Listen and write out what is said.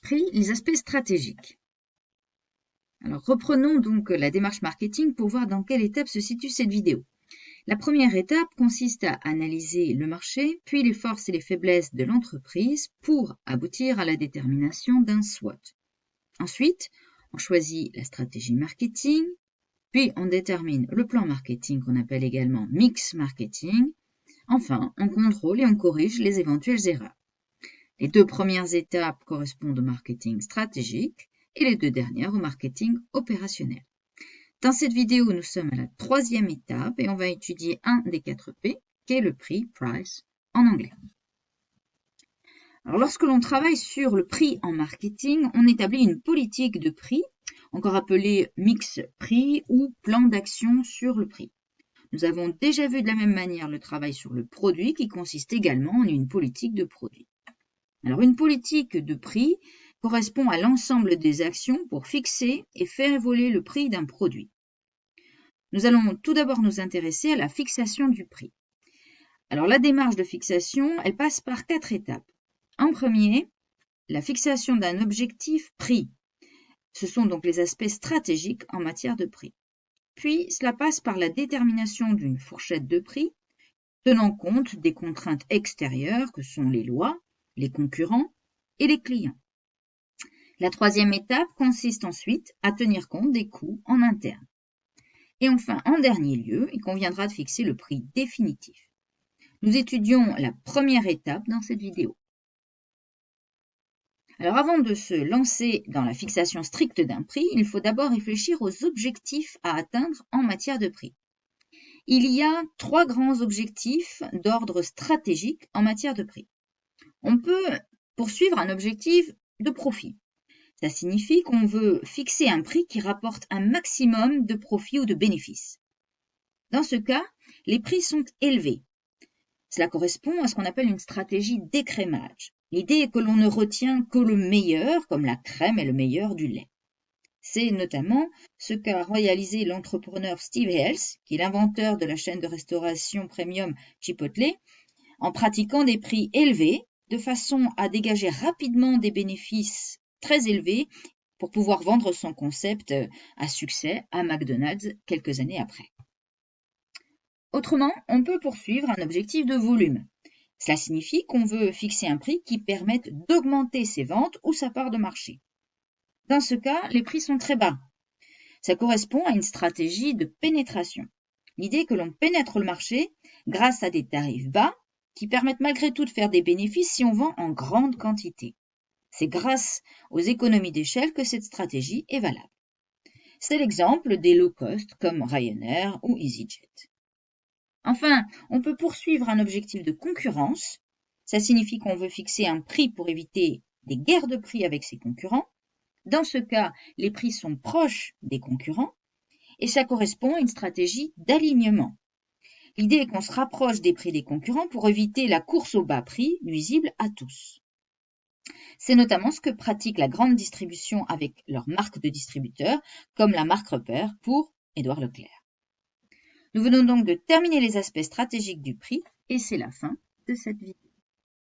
Prix, les aspects stratégiques. Alors reprenons donc la démarche marketing pour voir dans quelle étape se situe cette vidéo. La première étape consiste à analyser le marché, puis les forces et les faiblesses de l'entreprise pour aboutir à la détermination d'un SWOT. Ensuite, on choisit la stratégie marketing, puis on détermine le plan marketing qu'on appelle également mix marketing. Enfin, on contrôle et on corrige les éventuelles erreurs. Les deux premières étapes correspondent au marketing stratégique et les deux dernières au marketing opérationnel. Dans cette vidéo, nous sommes à la troisième étape et on va étudier un des 4 P, qui est le prix, price, en anglais. Alors, lorsque l'on travaille sur le prix en marketing, on établit une politique de prix, encore appelée mix prix ou plan d'action sur le prix. Nous avons déjà vu de la même manière le travail sur le produit qui consiste également en une politique de produit. Alors, une politique de prix correspond à l'ensemble des actions pour fixer et faire évoluer le prix d'un produit. Nous allons tout d'abord nous intéresser à la fixation du prix. Alors, la démarche de fixation, elle passe par 4 étapes. En premier, la fixation d'un objectif prix. Ce sont donc les aspects stratégiques en matière de prix. Puis, cela passe par la détermination d'une fourchette de prix, tenant compte des contraintes extérieures que sont les lois, les concurrents et les clients. La troisième étape consiste ensuite à tenir compte des coûts en interne. Et enfin, en dernier lieu, il conviendra de fixer le prix définitif. Nous étudions la première étape dans cette vidéo. Alors avant de se lancer dans la fixation stricte d'un prix, il faut d'abord réfléchir aux objectifs à atteindre en matière de prix. Il y a 3 grands objectifs d'ordre stratégique en matière de prix. On peut poursuivre un objectif de profit. Ça signifie qu'on veut fixer un prix qui rapporte un maximum de profit ou de bénéfices. Dans ce cas, les prix sont élevés. Cela correspond à ce qu'on appelle une stratégie d'écrémage. L'idée est que l'on ne retient que le meilleur, comme la crème est le meilleur du lait. C'est notamment ce qu'a réalisé l'entrepreneur Steve Ells, qui est l'inventeur de la chaîne de restauration premium Chipotle, en pratiquant des prix élevés, de façon à dégager rapidement des bénéfices très élevés pour pouvoir vendre son concept à succès à McDonald's quelques années après. Autrement, on peut poursuivre un objectif de volume. Cela signifie qu'on veut fixer un prix qui permette d'augmenter ses ventes ou sa part de marché. Dans ce cas, les prix sont très bas. Ça correspond à une stratégie de pénétration. L'idée est que l'on pénètre le marché grâce à des tarifs bas qui permettent malgré tout de faire des bénéfices si on vend en grande quantité. C'est grâce aux économies d'échelle que cette stratégie est valable. C'est l'exemple des low cost comme Ryanair ou EasyJet. Enfin, on peut poursuivre un objectif de concurrence. Ça signifie qu'on veut fixer un prix pour éviter des guerres de prix avec ses concurrents. Dans ce cas, les prix sont proches des concurrents et ça correspond à une stratégie d'alignement. L'idée est qu'on se rapproche des prix des concurrents pour éviter la course au bas prix nuisible à tous. C'est notamment ce que pratique la grande distribution avec leurs marques de distributeurs, comme la marque Repère pour Édouard Leclerc. Nous venons donc de terminer les aspects stratégiques du prix et c'est la fin de cette vidéo.